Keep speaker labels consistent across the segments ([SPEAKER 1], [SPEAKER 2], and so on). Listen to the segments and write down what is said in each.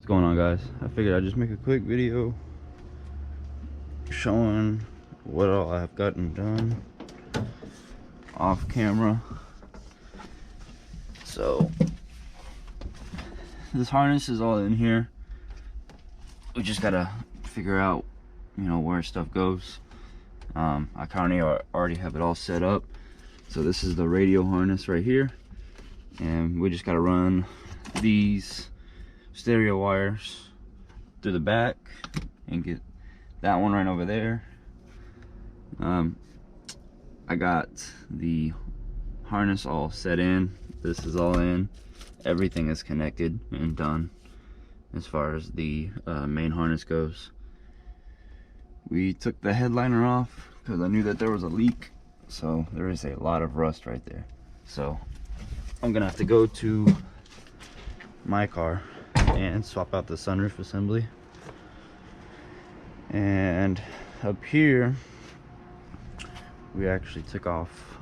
[SPEAKER 1] going on, guys? I figured I'd just make a quick video showing what all I've gotten done off camera. So this harness is all in here. We just gotta figure out, where stuff goes. I kind of already have it all set up. So this is the radio harness right here, and we just gotta run these stereo wires through the back and get that one right over there. I got the harness all set in. This is all in. Everything is connected and done as far as the main harness goes. We took the headliner off because I knew that there was a leak, so there is a lot of rust right there. So I'm gonna have to go to my car and swap out the sunroof assembly. And up here we actually took off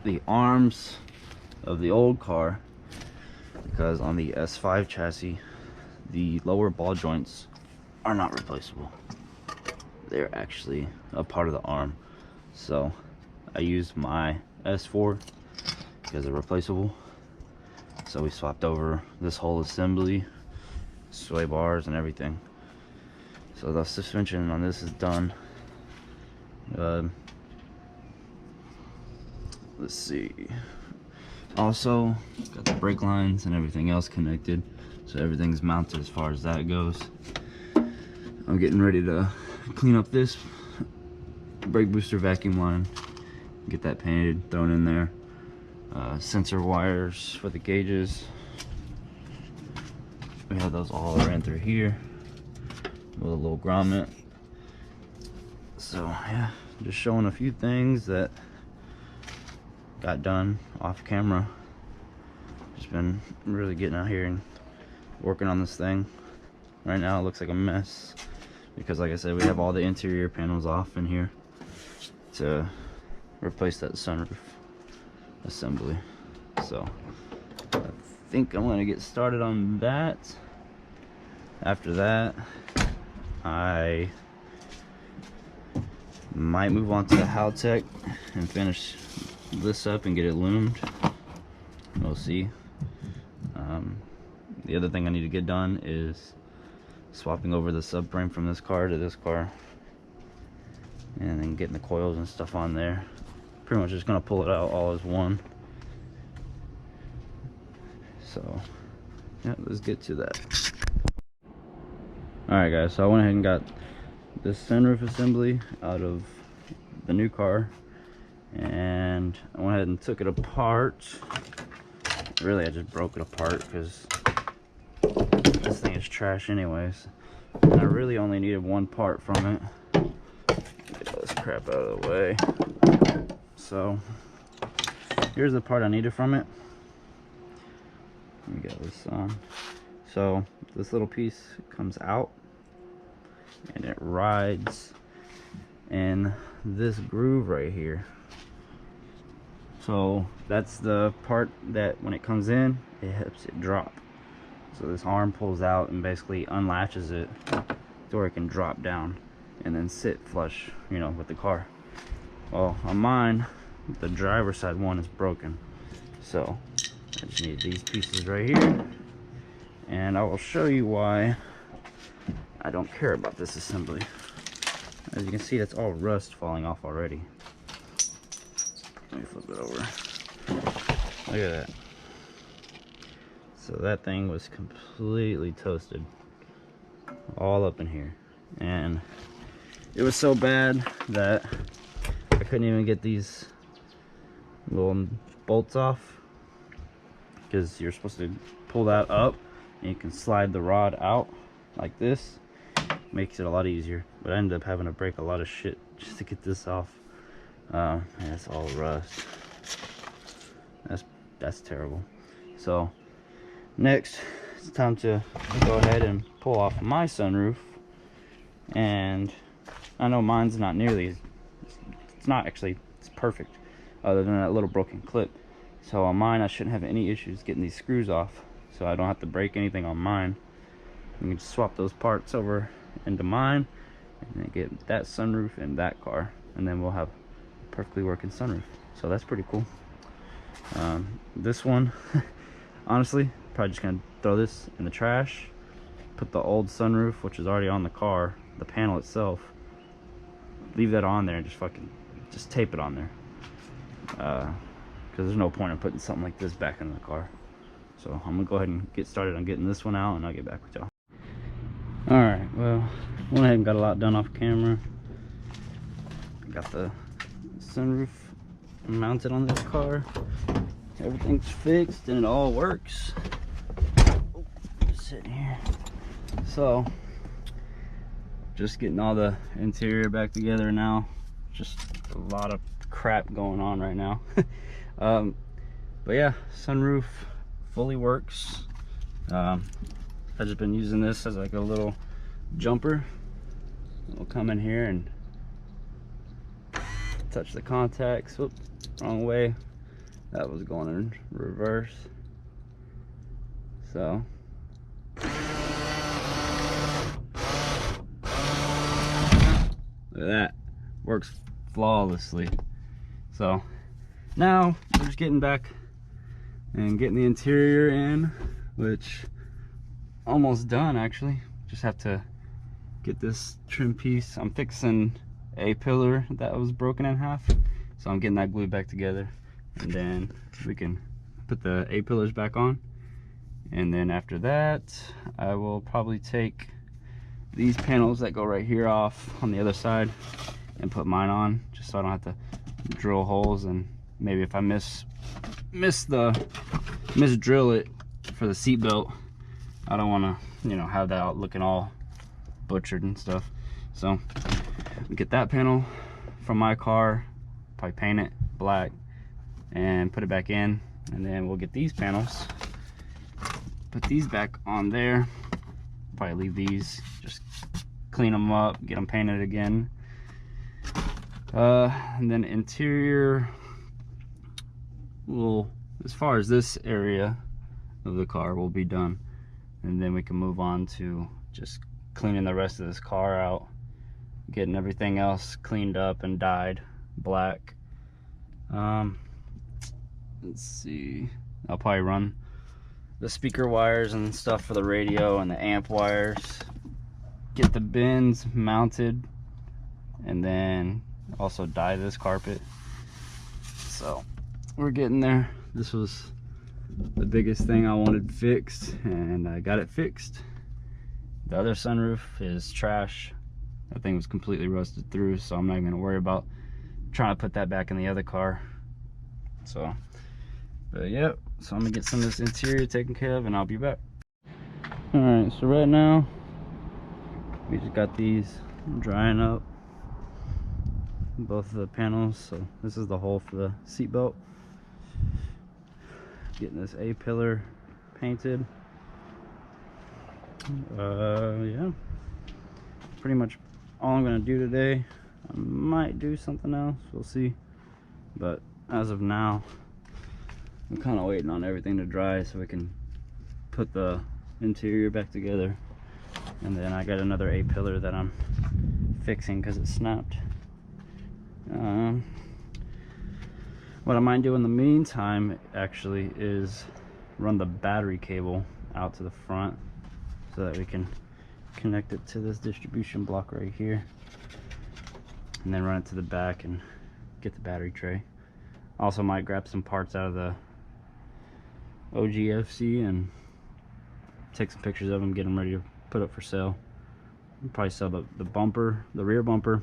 [SPEAKER 1] the arms of the old car because on the S5 chassis the lower ball joints are not replaceable. They're actually a part of the arm. So I used my S4 because they're replaceable. So we swapped over this whole assembly, sway bars and everything. So the suspension on this is done. Let's see. Also got the brake lines and everything else connected, so everything's mounted as far as that goes. I'm getting ready to clean up this brake booster vacuum line, get that painted, thrown in there. Sensor wires for the gauges, we have those all ran through here with a little grommet. So yeah, just showing a few things that got done off camera. Just been really getting out here and working on this thing. Right now it looks like a mess because, like I said, we have all the interior panels off in here to replace that sunroof assembly. So I think I'm gonna get started on that. After that, I might move on to the Haltech and finish this up and get it loomed. We'll see. The other thing I need to get done is swapping over the subframe from this car to this car, and then getting the coils and stuff on there. Pretty much just gonna pull it out all as one. So yeah, let's get to that. Alright guys, so I went ahead and got this sunroof assembly out of the new car, and I went ahead and took it apart. Really, I just broke it apart because this thing is trash anyways, and I really only needed one part from it. Get all this crap out of the way. So here's the part I needed from it. Let me get this on. So this little piece comes out and it rides in this groove right here. So that's the part that when it comes in, it helps it drop. So this arm pulls out and basically unlatches it to where it can drop down and then sit flush, with the car. Well, on mine, the driver's side one is broken. So I just need these pieces right here, and I will show you why I don't care about this assembly. As you can see, that's all rust falling off already. Let me flip it over. Look at that. So that thing was completely toasted all up in here, and it was so bad that I couldn't even get these little bolts off, because you're supposed to pull that up and you can slide the rod out like this. Makes it a lot easier, but I ended up having to break a lot of shit just to get this off. And it's all rust. That's terrible. So next, it's time to go ahead and pull off my sunroof. And I know mine's not nearly, it's not actually, it's perfect, other than that little broken clip. So on mine, I shouldn't have any issues getting these screws off, so I don't have to break anything on mine. We can just swap those parts over into mine and then get that sunroof in that car, and then we'll have a perfectly working sunroof. So that's pretty cool. This one, honestly, probably just gonna throw this in the trash, put the old sunroof, which is already on the car, the panel itself, leave that on there and just tape it on there, because there's no point in putting something like this back in the car. So I'm gonna go ahead and get started on getting this one out, and I'll get back with y'all. All right, well, went ahead and got a lot done off camera. Got the sunroof mounted on this car. Everything's fixed and it all works. Oh, sitting here. So just getting all the interior back together now. Just a lot of crap going on right now. But yeah, sunroof fully works. I've just been using this as like a little jumper. It'll come in here and touch the contacts. Whoop, wrong way. That was going in reverse. So look at that, works flawlessly. So now we're just getting back and getting the interior in, which almost done actually. Just have to get this trim piece. I'm fixing a pillar that was broken in half, so I'm getting that glued back together, and then we can put the A pillars back on. And then after that, I will probably take these panels that go right here off on the other side and put mine on, just so I don't have to drill holes. And maybe if I misdrill it for the seat belt, I don't want to, you know, have that out looking all butchered and stuff. So we get that panel from my car, probably paint it black and put it back in, and then we'll get these panels, put these back on there, probably leave these, just clean them up, get them painted again. And then interior, will, as far as this area of the car, will be done, and then we can move on to just cleaning the rest of this car out, getting everything else cleaned up and dyed black. Let's see, I'll probably run the speaker wires and stuff for the radio and the amp wires, get the bins mounted, and then also dye this carpet. So we're getting there. This was the biggest thing I wanted fixed, and I got it fixed. The other sunroof is trash. That thing was completely rusted through, so I'm not even gonna worry about trying to put that back in the other car. So, but yep, so I'm gonna get some of this interior taken care of and I'll be back. All right, so right now we just got these drying up, both of the panels. So this is the hole for the seat belt. Getting this A pillar painted. Yeah, pretty much all I'm gonna do today. I might do something else, we'll see, but as of now I'm kind of waiting on everything to dry so we can put the interior back together. And then I got another A pillar that I'm fixing because it snapped. What I might do in the meantime actually is run the battery cable out to the front so that we can connect it to this distribution block right here, and then run it to the back and get the battery tray. Also might grab some parts out of the OGFC and take some pictures of them, get them ready to put up for sale. I'll probably sell the bumper, the rear bumper,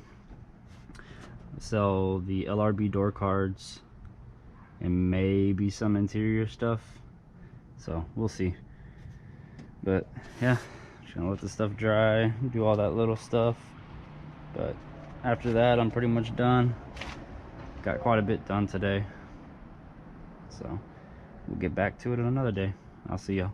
[SPEAKER 1] sell the LRB door cards, and maybe some interior stuff. So we'll see. But yeah, just gonna let the stuff dry, do all that little stuff. But after that, I'm pretty much done. Got quite a bit done today, so we'll get back to it another day. I'll see y'all.